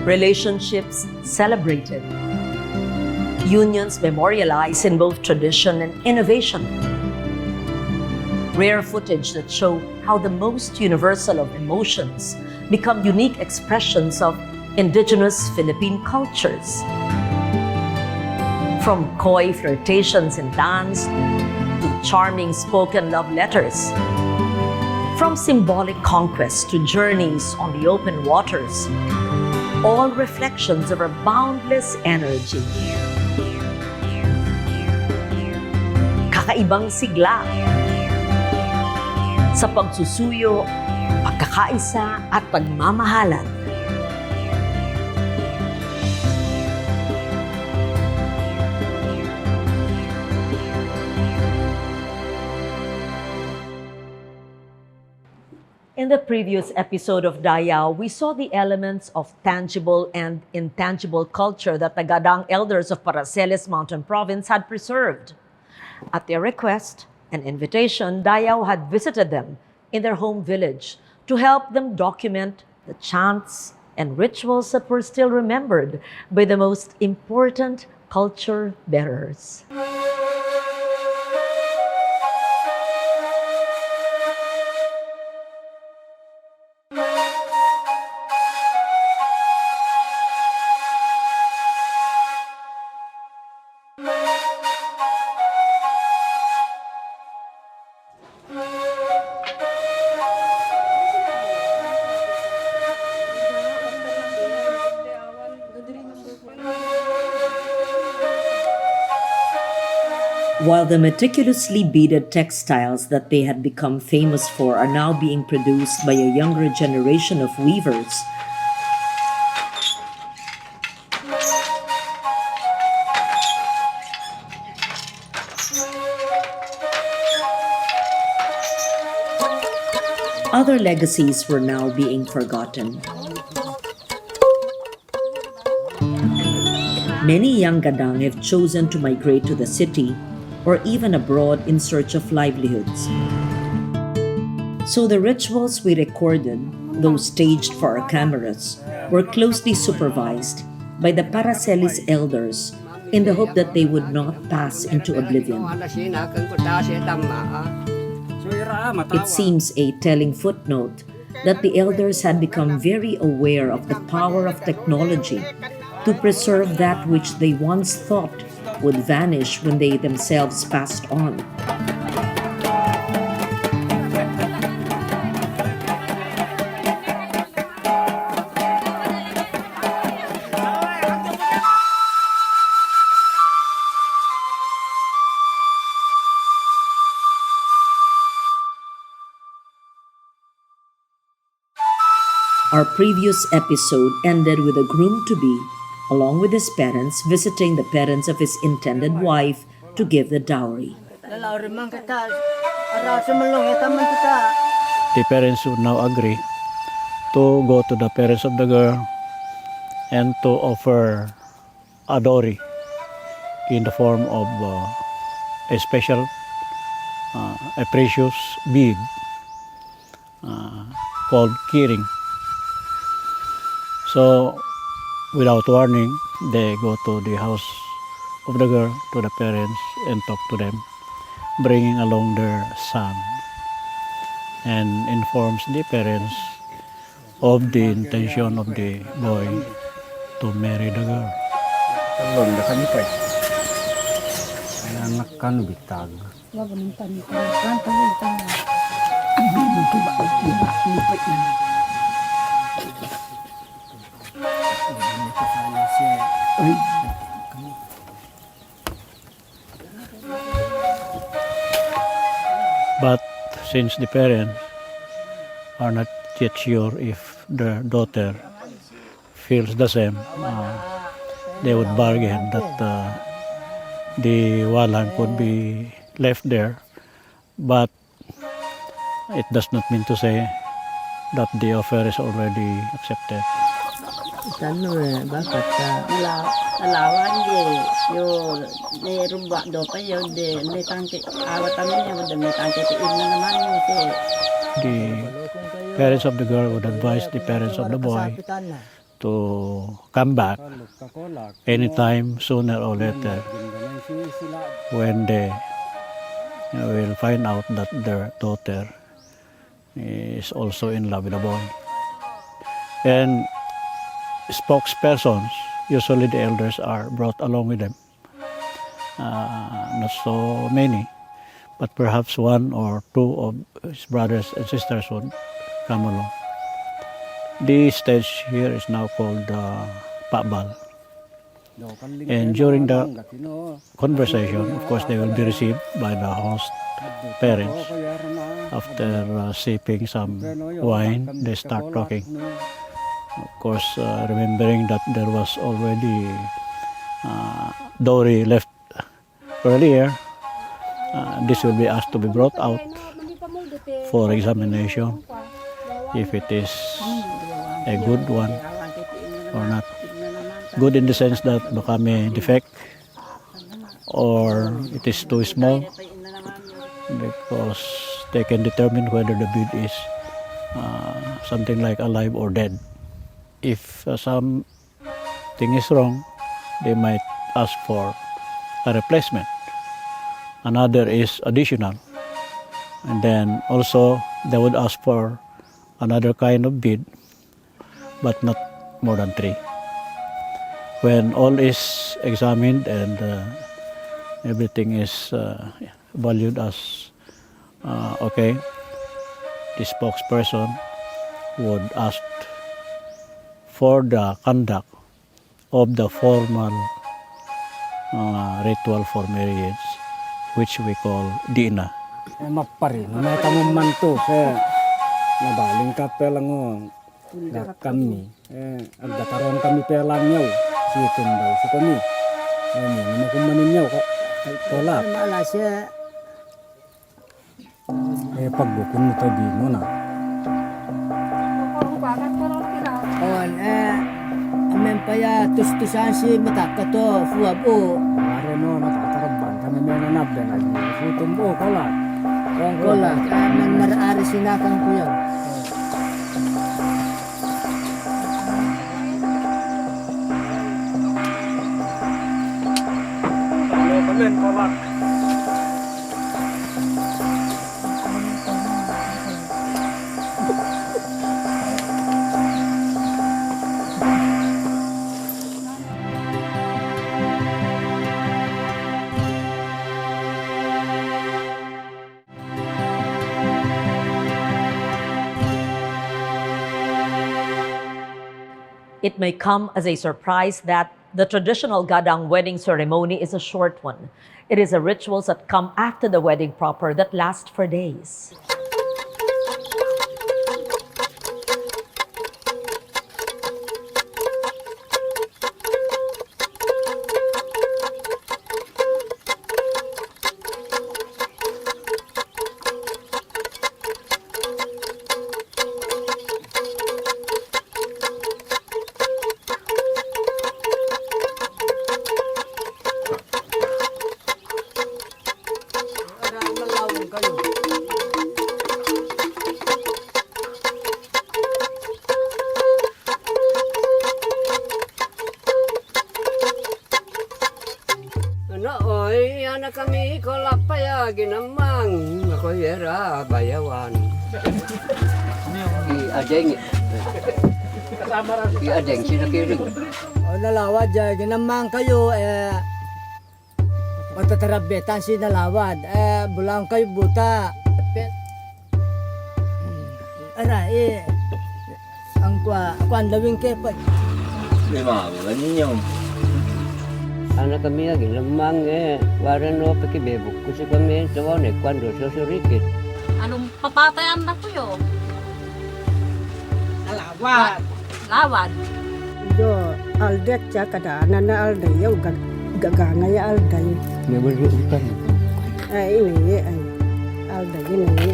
relationships celebrated, unions memorialized in both tradition and innovation, rare footage that show how the most universal of emotions become unique expressions of indigenous Philippine cultures. From coy flirtations in dance to charming spoken love letters, from symbolic conquest to journeys on the open waters, all reflections of our boundless energy. Kakaibang sigla sa pagsusuyo, pagkakaisa at pagmamahalan. In the previous episode of Dayaw, we saw the elements of tangible and intangible culture that the Gadang elders of Paracelis Mountain Province had preserved. At their request and invitation, Dayaw had visited them in their home village to help them document the chants and rituals that were still remembered by the most important culture bearers. While the meticulously beaded textiles that they had become famous for are now being produced by a younger generation of weavers, other legacies were now being forgotten. Many young Gadang have chosen to migrate to the city or even abroad in search of livelihoods. So the rituals we recorded, those staged for our cameras, were closely supervised by the Paracelis elders in the hope that they would not pass into oblivion. It seems a telling footnote that the elders had become very aware of the power of technology to preserve that which they once thought would vanish when they themselves passed on. Our previous episode ended with a groom-to-be along with his parents, visiting the parents of his intended wife to give the dowry. The parents would now agree to go to the parents of the girl and to offer a dowry in the form of a special, a precious bead called keyring. So, without warning, they go to the house of the girl, to the parents, and talk to them, bringing along their son, and informs the parents of the intention of the boy to marry the girl. But since the parents are not yet sure if their daughter feels the same, they would bargain that the walang could be left there, but it does not mean to say that the offer is already accepted. Bakit alawan yo ne rumba do pa yo de ne tangke awatan niya de ne tangke tiin na naman yo The parents of the girl would advise the parents of the boy to come back anytime sooner or later when they will find out that their daughter is also in love with a boy. And spokespersons, usually the elders are brought along with them. Not so many, but perhaps one or two of his brothers and sisters would come along. The stage here is now called Pakbal. And during the conversation, of course, they will be received by the host parents. After sipping some wine, they start talking. Of course, remembering that there was already dowry left earlier, this will be asked to be brought out for examination if it is a good one or not. Good in the sense that baka may defect or it is too small, because they can determine whether the bead is something like alive or dead. If something is wrong, they might ask for a replacement. Another is additional. And then also they would ask for another kind of bead, but not more than 3. When all is examined and everything is valued as okay, the spokesperson would ask for the conduct of the formal ritual for marriage, which we call dina. Mapari, may kamuman to sa nabaling ka pelang na kami. Agdataron kami pelang nyaw. Situn daw sa kami. Ano kumanin nyaw ka. Wala. Malasya. Pagbukon nito di mo na. Amen pa ya, tus-tusan si mataka to, fuabo. Mare no, natatarabang kami may nanabda na. Sutum po, kolat. Kolat, man maraari sinakang ko yan. It may come as a surprise that the traditional gadang wedding ceremony is a short one. It is a rituals that come after the wedding proper that last for days. Kami kolapaya ginamang ako yera bayawan. Adeng. Adeng sila kiring. Nalawad ginamang kayo matatarabetan si nalawad bulang kayo buta. Ara ang kwan lawing kepa. Lima ninyo. Anak kami lagi lemang waran no pakibebok kasi kami tawane kwando sosorikit. Anong papatayan na ko yun? Lawad. Lawad. Do aldet cha kadana na alday yaw gagana ya alday. May malutan. Ini alday ini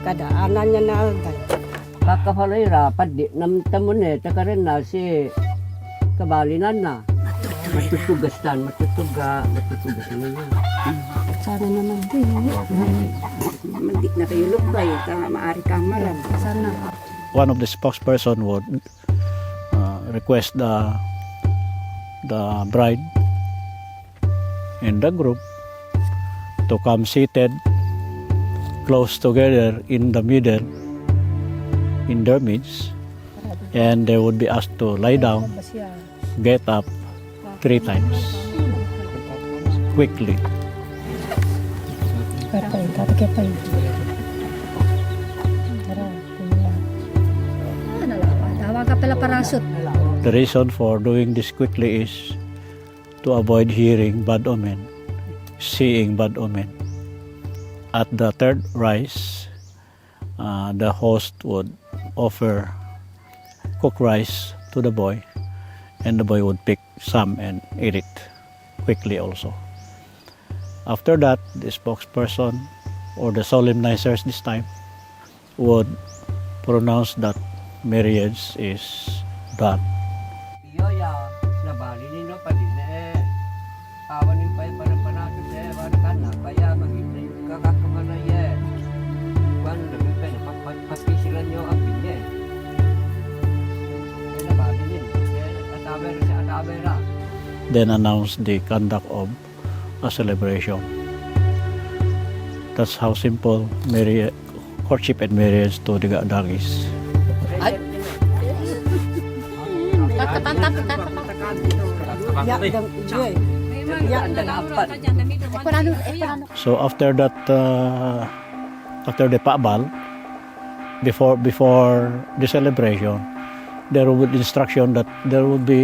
kadaananya na alday. Kakapalay rapat di nam tamon takarin na si kabalinan na. Matutugastan niya. Sana naman din. Hindi na kayo lukbay, tama maari kang malam. Sana. one of the spokesperson would request the bride and the group to come seated close together in the middle, in their midst, and they would be asked to lie down, get up 3 times quickly. The reason for doing this quickly is to avoid hearing bad omen, seeing bad omen. At the third rice, the host would offer cooked rice to the boy, and the boy would pick some and eat it quickly also. After that, the spokesperson or the solemnizers this time would pronounce that marriage is done. Iyo ya, nabali nino pa din awan yung pa panapanato wala ka na, kaya magiging kakakamana Kung namin pa, papisilan nyo ang pinye. Nabali din, atabera. Then announce the conduct of a celebration. That's how simple courtship and marriage to the Gadang is. So after that, after the pabal, before the celebration, there would be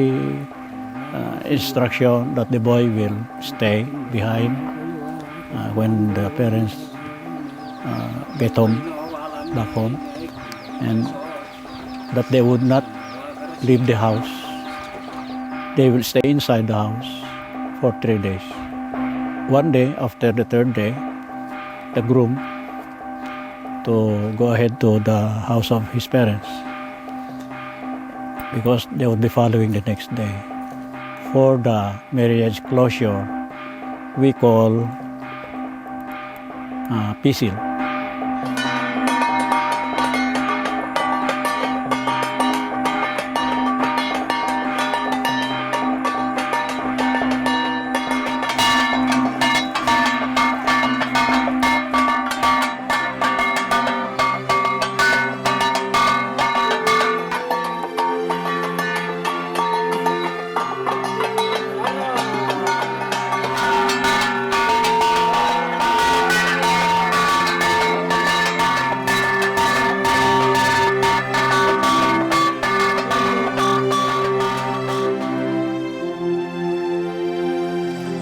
instruction that the boy will stay behind when the parents get back home, and that they would not leave the house. They will stay inside the house for 3 days. One day, after the third day, the groom to go ahead to the house of his parents, because they would be following the next day. For the marriage closure, we call pisil.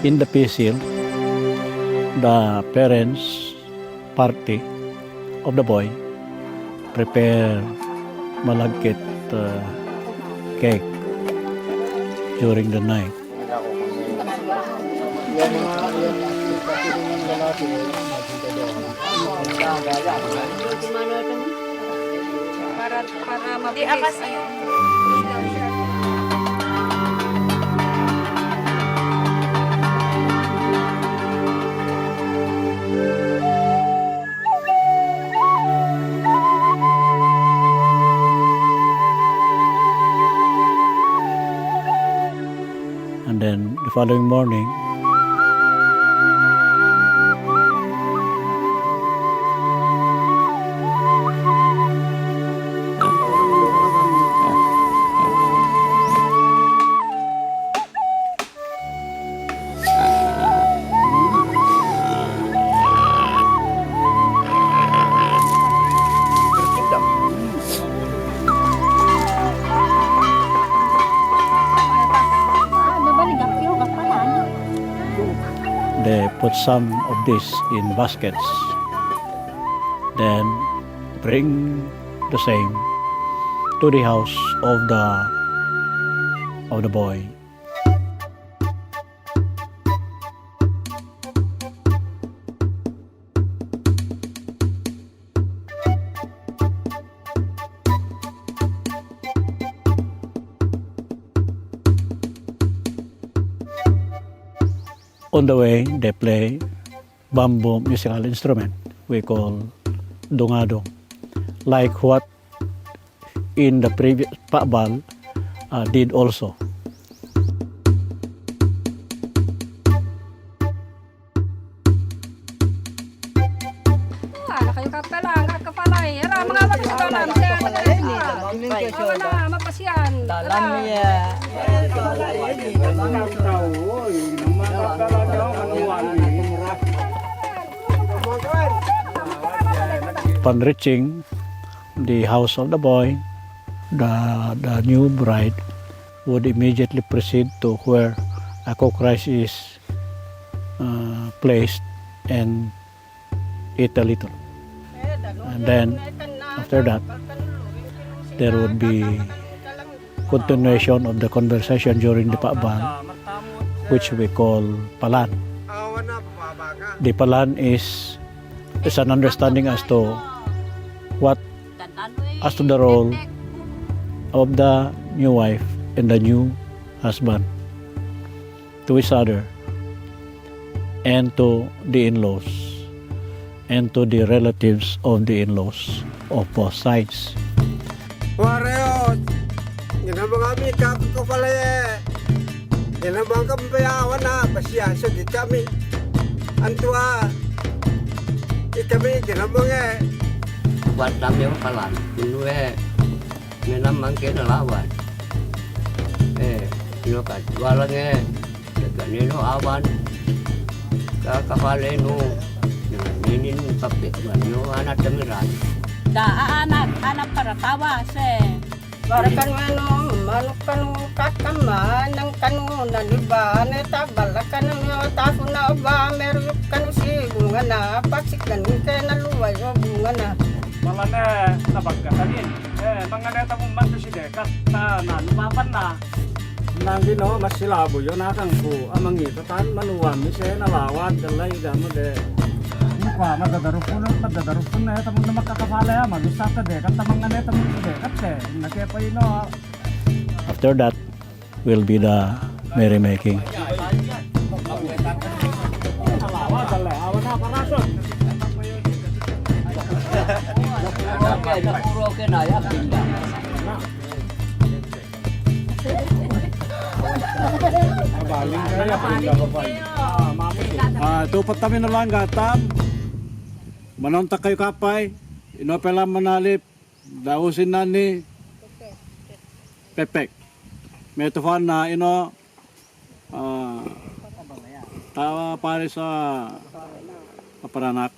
In the pisil, the parents' party of the boy prepare malagkit cake during the night. Para mabilis. And then the following morning, they put some of this in baskets, then bring the same to the house of the boy. On the way, they play bamboo musical instrument we call dungadong, like what in the previous Paabal did also. Ano kayo kapalang, kakapalay. Ara, mga mapasyalan. Wala, mapasyan. Dalam niya. Upon reaching the house of the boy, the new bride would immediately proceed to where a cook rice is placed and eat a little. And then after that, there would be continuation of the conversation during the Paabal, which we call Palan. The Palan is an understanding as to the role of the new wife and the new husband to each other and to the in-laws and to the relatives of the in-laws of both sides. Wareo, ginabang kami kakakapalaya. Ginabang kami bayawan na, pasiyasa di kami. Antua, kami ginabang Buat kami yung palan, minue, minamang kinalawan. Inukat, walang ganino awan, kakapaleno, ninin kapit, yung anak damiran. Anak para tawa, Para ano, kakama, ng na diba, netabala ka ng tafo na ba, meron si bunga na, paksik na kaya naluway o bunga na. Mga nabagkatanin. Mga neta mong manto si Dekat na nanumapan na. Nang no, mas silabo yun akang po. Amang ito tan manuwam ni siya nalawad. Dalay gamo de. Mukha, madadarupon na. Tamang na makakapalaya. Malusap ka Dekat. Tamang nga neta mong si Dekat eh. Nakiapa yun no. After that will be the merrymaking. Nalawad, dalay. Awan na, parason. Kaya napuro kinaya, pinda. Baling kaya, pinda babay. Tupat kami na lang gatam. Manontak kayo kapay. Inopela manalip. Dausin na ni Pepek. May tufan na tawa pare sa kaparanak.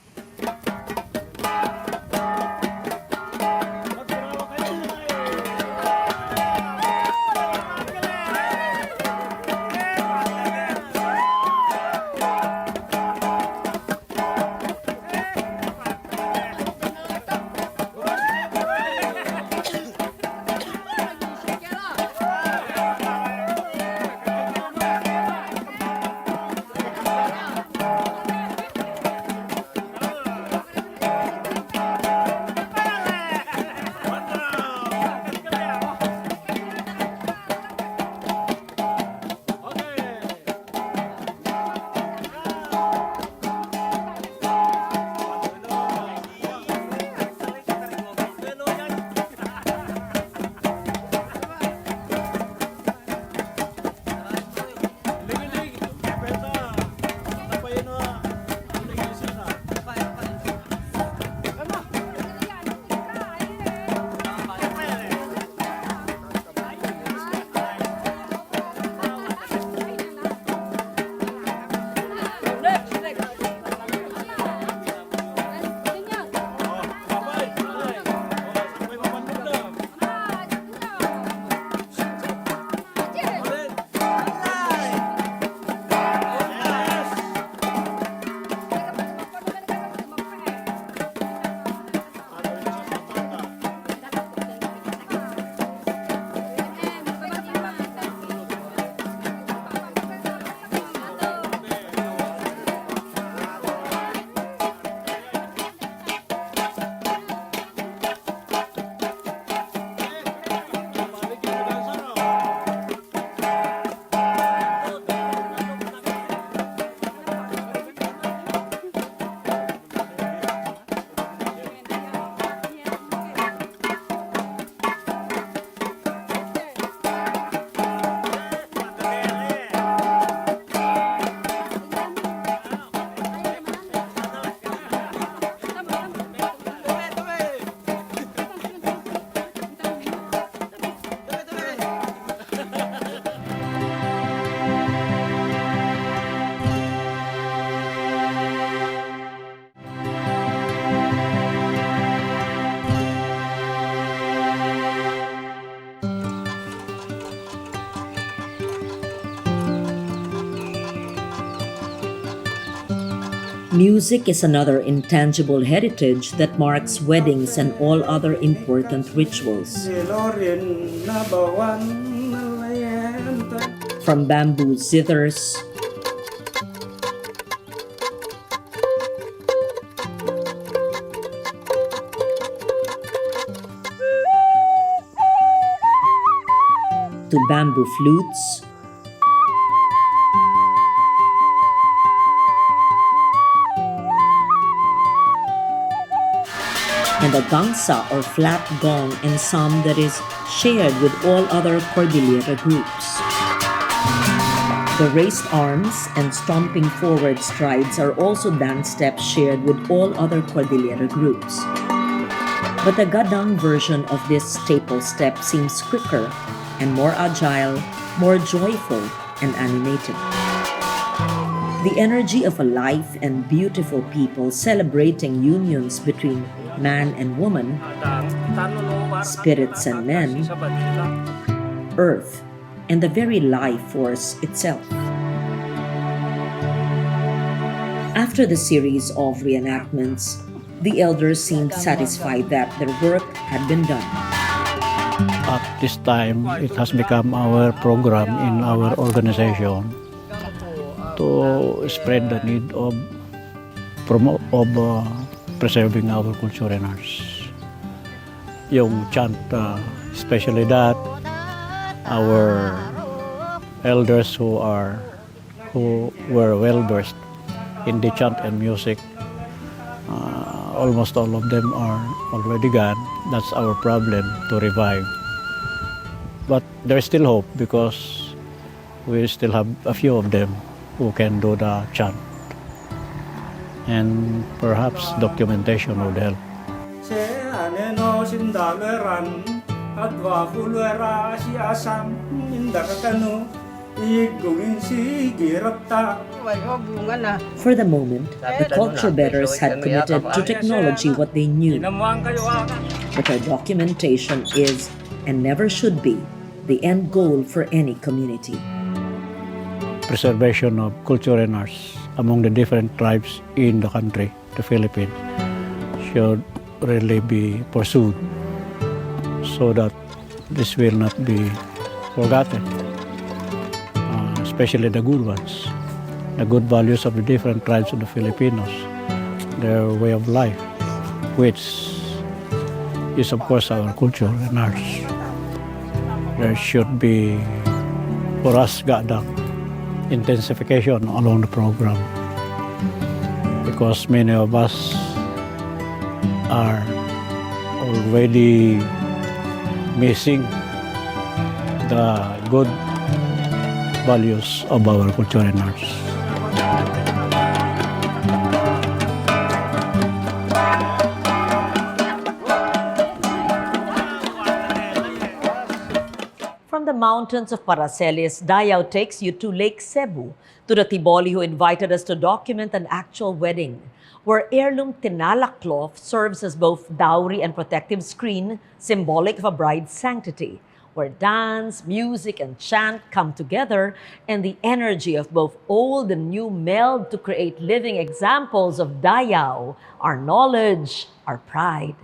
Music is another intangible heritage that marks weddings and all other important rituals. From bamboo zithers to bamboo flutes, and a gangsa or flat gong ensemble that is shared with all other Cordillera groups. The raised arms and stomping forward strides are also dance steps shared with all other Cordillera groups. But the Gadang version of this staple step seems quicker and more agile, more joyful and animated. The energy of a life and beautiful people celebrating unions between man and woman, spirits and men, earth, and the very life force itself. After the series of reenactments, the elders seemed satisfied that their work had been done. At this time, it has become our program in our organization to spread the need of preserving our culture and arts. Yung chant, especially that, our elders who were well versed in the chant and music, almost all of them are already gone. That's our problem to revive. But there's still hope because we still have a few of them who can do the chant. And perhaps documentation would help. For the moment, the culture bearers had committed to technology what they knew. But our documentation is, and never should be, the end goal for any community. Preservation of culture and arts among the different tribes in the country, the Philippines, should really be pursued so that this will not be forgotten, especially the good ones, the good values of the different tribes of the Filipinos, their way of life, which is of course our culture and arts. There should be, for us, Gadang, intensification along the program because many of us are already missing the good values of our culture and arts. From the mountains of Paracelis, Dayaw takes you to Lake Cebu, to the Tiboli who invited us to document an actual wedding, where heirloom tinalak cloth serves as both dowry and protective screen, symbolic of a bride's sanctity, where dance, music, and chant come together, and the energy of both old and new meld to create living examples of Dayaw, our knowledge, our pride.